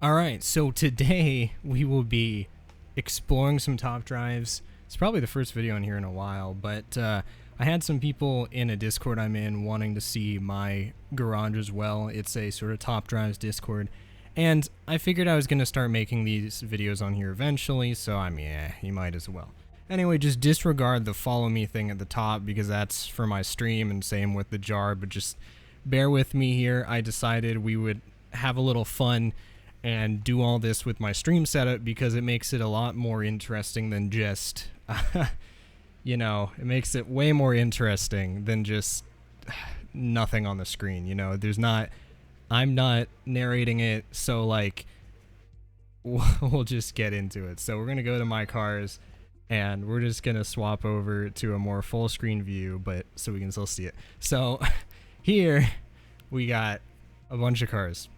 Alright, so today we will be exploring some top drives. It's probably the first video in here in a while, but I had some people in a Discord I'm in wanting to see my garage as well. It's a sort of top drives Discord, and I figured I was going to start making these videos on here eventually, so I mean, you might as well. Anyway, just disregard the follow me thing at the top because that's for my stream, and same with the jar, but just bear with me here. I decided we would have a little fun and do all this with my stream setup because it makes it a lot more interesting than just, you know, it makes it way more interesting than just nothing on the screen. You know, I'm not narrating it, so like, we'll just get into it. So we're going to go to my cars and we're just going to swap over to a more full screen view, but so we can still see it. So here we got a bunch of cars.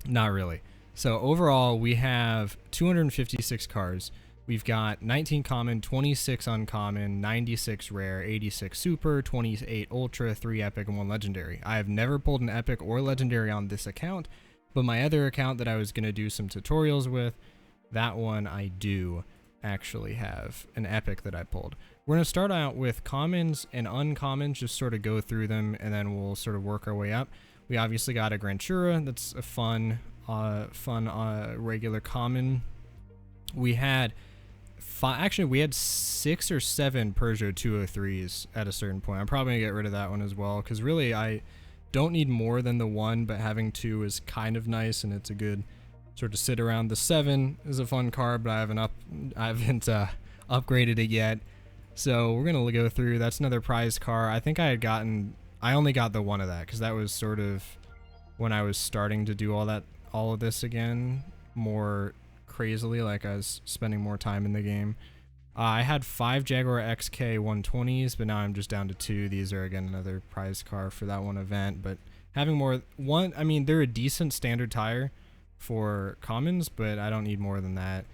Not really. So overall, we have 256 cars. We've got 19 common, 26 uncommon, 96 rare, 86 super, 28 ultra, 3 epic, and 1 legendary. I have never pulled an epic or legendary on this account, but my other account that I was going to do some tutorials with, that one I do actually have an epic that I pulled. We're going to start out with commons and uncommons, just sort of go through them, and then we'll sort of work our way up. We obviously got a Grantura. That's a fun regular common. We had we had 6 or 7 Peugeot 203s at a certain point. I'm probably gonna get rid of that one as well because really I don't need more than the 1, but having 2 is kind of nice and it's a good sort of sit around. The 7 is a fun car, but I haven't upgraded it yet. So we're gonna go through. That's another prize car. I think I only got the 1 of that because that was sort of when I was starting to do all of this again more crazily, like I was spending more time in the game. I had 5 Jaguar XK 120s, but now I'm just down to 2. These are again another prize car for that one event, but having I mean, they're a decent standard tire for commons, but I don't need more than that.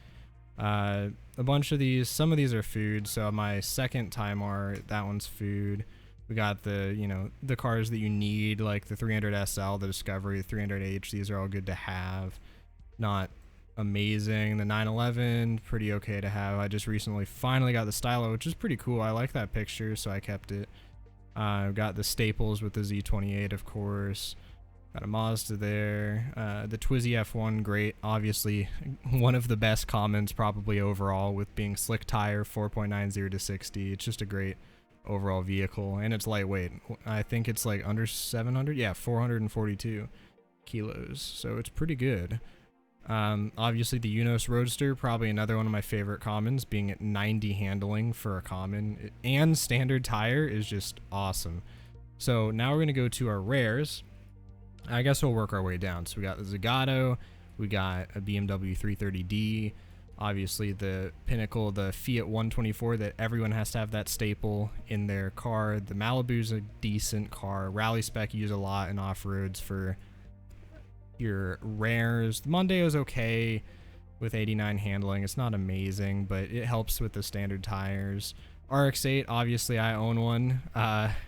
A bunch of these, some of these are food, so my second Timar, that one's food. We got the cars that you need, like the 300 SL, the Discovery, the 300H. These are all good to have. Not amazing. The 911, pretty okay to have. I just recently finally got the Stylo, which is pretty cool. I like that picture, so I kept it. Got the staples with the Z28, of course. Got a Mazda there. The Twizy F1, great. Obviously, one of the best commons probably overall with being slick tire, 4.90 to 60. It's just a great overall vehicle, and it's lightweight. I think it's like under 700. Yeah, 442 kilos, so it's pretty good. Obviously the Unos Roadster, probably another one of my favorite commons, being at 90 handling for a common and standard tire is just awesome. So now we're gonna go to our rares. I guess we'll work our way down. So we got the Zagato, we got a BMW 330D, obviously the pinnacle, the Fiat 124 that everyone has to have that staple in their car. The Malibu's a decent car. Rally spec use a lot in off-roads for your rares. The Mondeo's okay with 89 handling. It's not amazing, but it helps with the standard tires. RX-8, obviously I own one.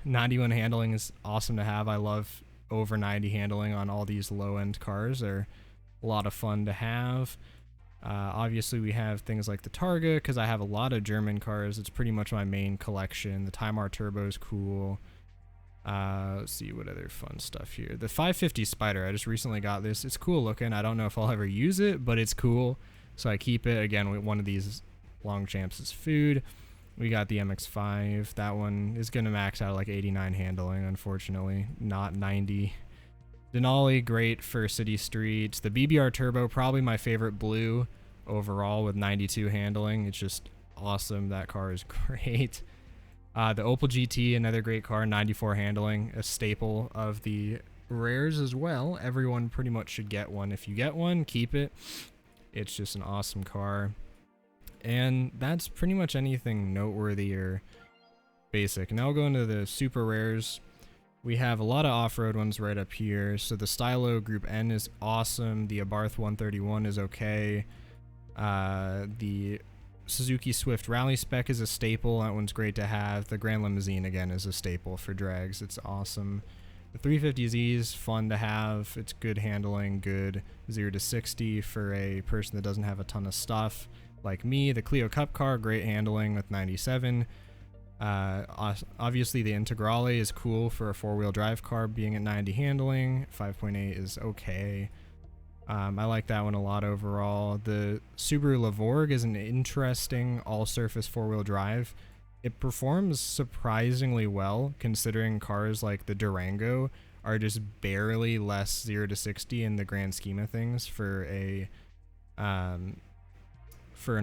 91 handling is awesome to have. I love over 90 handling on all these low-end cars. They're a lot of fun to have. Obviously we have things like the Targa because I have a lot of German cars. It's pretty much my main collection. The Timar Turbo is cool. Let's see what other fun stuff here. The 550 Spider, I just recently got this. It's cool looking. I don't know if I'll ever use it, but it's cool, so I keep it. Again, one of these long champs is food. We got the MX-5. That one is going to max out like 89 handling, unfortunately, not 90. Denali, great for city streets. The BBR Turbo, probably my favorite blue overall with 92 handling. It's just awesome. That car is great. The Opel GT, another great car, 94 handling, a staple of the rares as well. Everyone pretty much should get one. If you get one, keep it. It's just an awesome car. And that's pretty much anything noteworthy or basic. Now we'll go into the super rares. We have a lot of off-road ones right up here. So the Stylo Group N is awesome. The Abarth 131 is okay. The Suzuki Swift Rally Spec is a staple. That one's great to have. The Grand Limousine, again, is a staple for drags. It's awesome. The 350Z is fun to have. It's good handling, good 0 to 60 for a person that doesn't have a ton of stuff. Like me, the Clio Cup car, great handling with 97. Obviously the Integrale is cool for a 4-wheel drive car being at 90 handling. 5.8 is okay. I like that one a lot overall. The Subaru Levorg is an interesting all-surface 4-wheel drive. It performs surprisingly well considering cars like the Durango are just barely less 0 to 60 in the grand scheme of things for an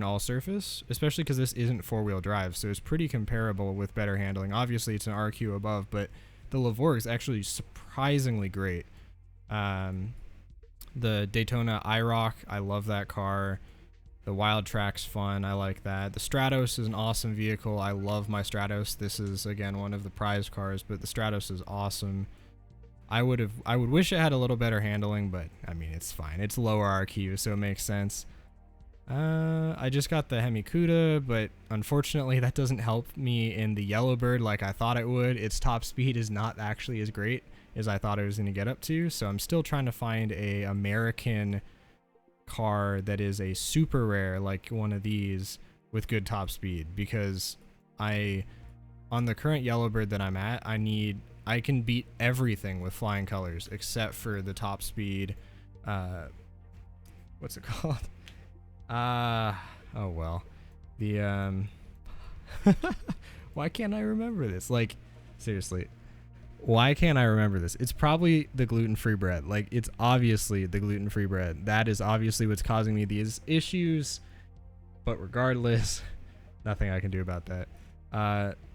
all-surface, especially because this isn't 4-wheel drive, so it's pretty comparable with better handling. Obviously, it's an RQ above, but the Levorg is actually surprisingly great. The Daytona IROC, I love that car. The Wild Track's fun, I like that. The Stratos is an awesome vehicle. I love my Stratos. This is, again, one of the prize cars, but the Stratos is awesome. I would wish it had a little better handling, but I mean, it's fine. It's lower RQ, so it makes sense. I just got the Hemi Cuda, but unfortunately that doesn't help me in the Yellowbird like I thought it would. Its top speed is not actually as great as I thought it was going to get up to, so I'm still trying to find a American car that is a super rare like one of these with good top speed, because on the current Yellowbird that I'm at, I can beat everything with flying colors except for the top speed. What's it called? Oh well. The why can't I remember this? Like, seriously. Why can't I remember this? It's probably the gluten-free bread. Like, it's obviously the gluten-free bread. That is obviously what's causing me these issues. But regardless, nothing I can do about that.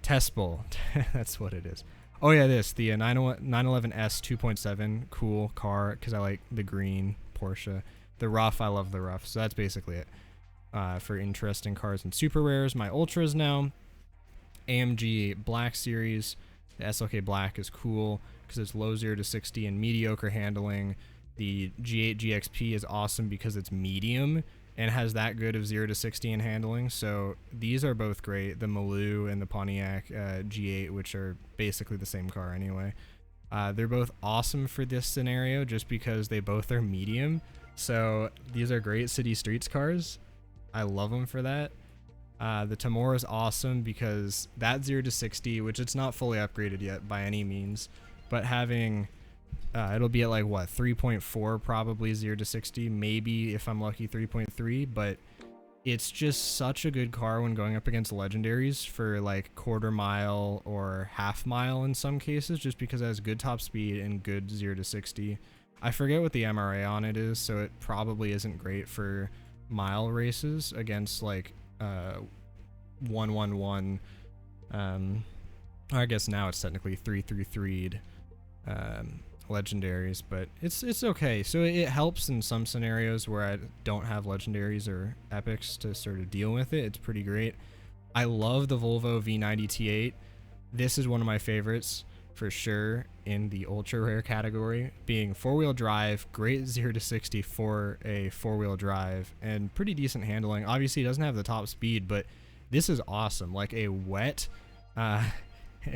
Tespel. That's what it is. Oh yeah, the 911S 2.7. Cool car, because I like the green Porsche. The rough, I love the rough. So that's basically it. For interesting cars and super rares. My Ultras now. AMG Black Series. The SLK Black is cool because it's low 0 to 60 and mediocre handling. The G8 GXP is awesome because it's medium and has that good of 0 to 60 in handling. So these are both great. The Maloo and the Pontiac G8, which are basically the same car anyway. They're both awesome for this scenario just because they both are medium. So these are great city streets cars. I love them for that. The Timor is awesome because that 0 to 60, which it's not fully upgraded yet by any means, but having, it'll be at like what, 3.4 probably 0 to 60, maybe if I'm lucky 3.3, but it's just such a good car when going up against legendaries for like quarter mile or half mile in some cases, just because it has good top speed and good 0 to 60. I forget what the MRA on it is, so it probably isn't great for mile races against like 111. I guess now it's technically 333'd legendaries, but it's okay. So it helps in some scenarios where I don't have legendaries or epics to sort of deal with it. It's pretty great. I love the Volvo V90 T8. This is one of my favorites for sure in the ultra rare category, being 4-wheel drive, great 0 to 60 for a 4-wheel drive, and pretty decent handling. Obviously it doesn't have the top speed, but this is awesome. Like a wet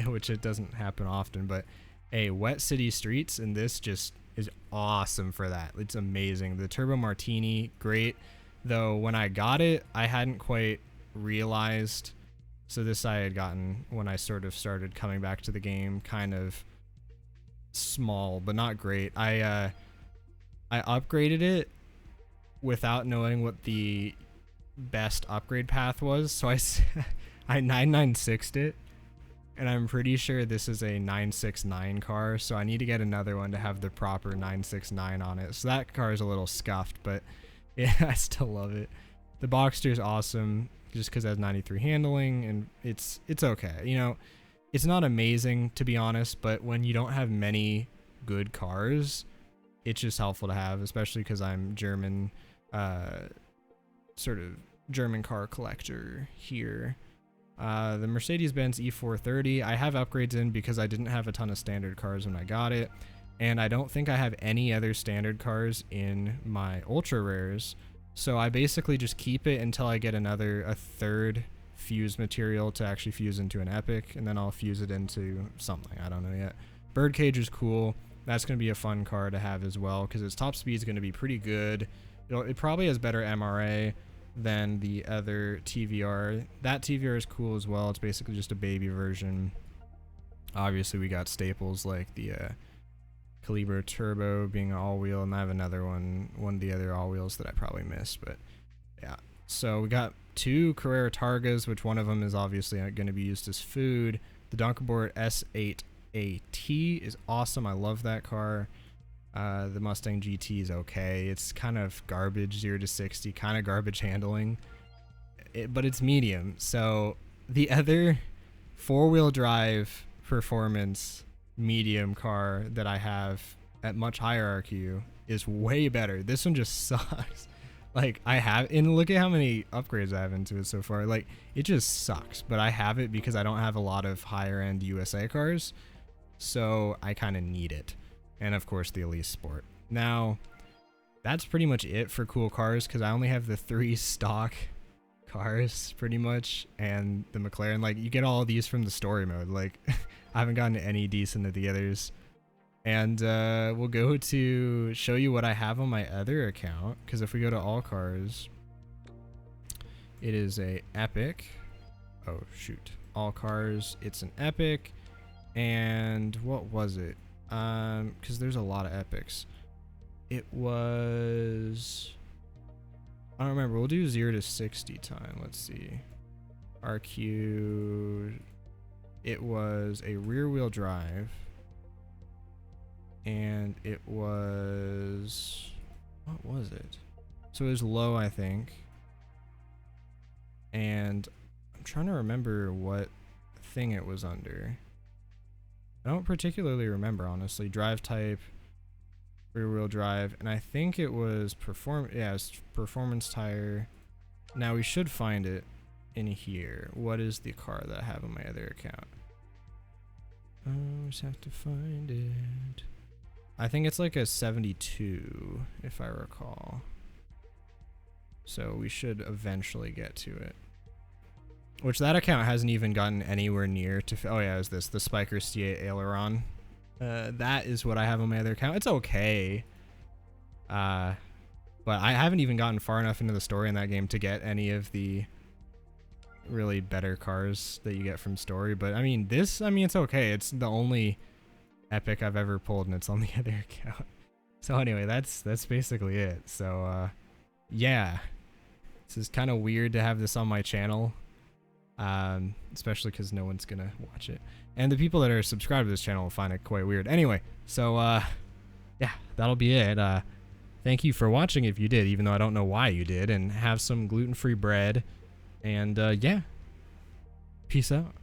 which it doesn't happen often, but a wet city streets, and this just is awesome for that. It's amazing. The Turbo Martini, great, though when I got it I hadn't quite realized. So this I had gotten when I sort of started coming back to the game, kind of small, but not great. I upgraded it without knowing what the best upgrade path was, so I 996'd it, and I'm pretty sure this is a 969 car, so I need to get another one to have the proper 969 on it. So that car is a little scuffed, but yeah, I still love it. The Boxster is awesome, just because it has 93 handling, and it's okay. You know, it's not amazing to be honest, but when you don't have many good cars, it's just helpful to have, especially because I'm German, sort of German car collector here. The Mercedes-Benz E430, I have upgrades in because I didn't have a ton of standard cars when I got it, and I don't think I have any other standard cars in my ultra rares. So I basically just keep it until I get a third fuse material to actually fuse into an epic, and then I'll fuse it into something. I don't know yet. Birdcage is cool. That's going to be a fun car to have as well because its top speed is going to be pretty good. It probably has better MRA than the other TVR. That TVR is cool as well. It's basically just a baby version. Obviously, we got staples like the Calibro Turbo being all-wheel, and I have another one of the other all-wheels that I probably missed, but yeah. So we got 2 Carrera Targas, which one of them is obviously going to be used as food. The Donkerbord S8AT is awesome. I love that car. The Mustang GT is okay. It's kind of garbage 0 to 60, kind of garbage handling, but it's medium. So the other 4-wheel drive performance medium car that I have at much higher RQ is way better. This one just sucks. Like, and look at how many upgrades I have into it so far. Like, it just sucks, but I have it because I don't have a lot of higher end USA cars, so I kind of need it. And of course the Elise Sport. Now, that's pretty much it for cool cars because I only have the 3 stock cars pretty much, and the McLaren. Like, you get all of these from the story mode. Like, I haven't gotten any decent of the others. And we'll go to show you what I have on my other account, because if we go to all cars, it is a Epic. Oh shoot, all cars, it's an Epic. And what was it? Because there's a lot of Epics. It was, I don't remember. We'll do 0 to 60 time. Let's see. RQ. It was a rear wheel drive. And it was, what was it? So it was low, I think. And I'm trying to remember what thing it was under. I don't particularly remember, honestly. Drive type, rear wheel drive, and I think it was performance tire. Now we should find it in here. What is the car that I have on my other account? I just have to find it. I think it's like a 72, if I recall. So we should eventually get to it. Which that account hasn't even gotten anywhere near to. Oh yeah, it was this, the Spiker C8 aileron. That is what I have on my other account. It's okay. But I haven't even gotten far enough into the story in that game to get any of the really better cars that you get from story. But I mean, it's okay. It's the only Epic I've ever pulled, and it's on the other account. So anyway, that's basically it. So yeah, this is kind of weird to have this on my channel, especially because no one's gonna watch it, and the people that are subscribed to this channel will find it quite weird. Anyway, so yeah, that'll be it. Thank you for watching if you did, even though I don't know why you did, and have some gluten-free bread, and yeah, peace out.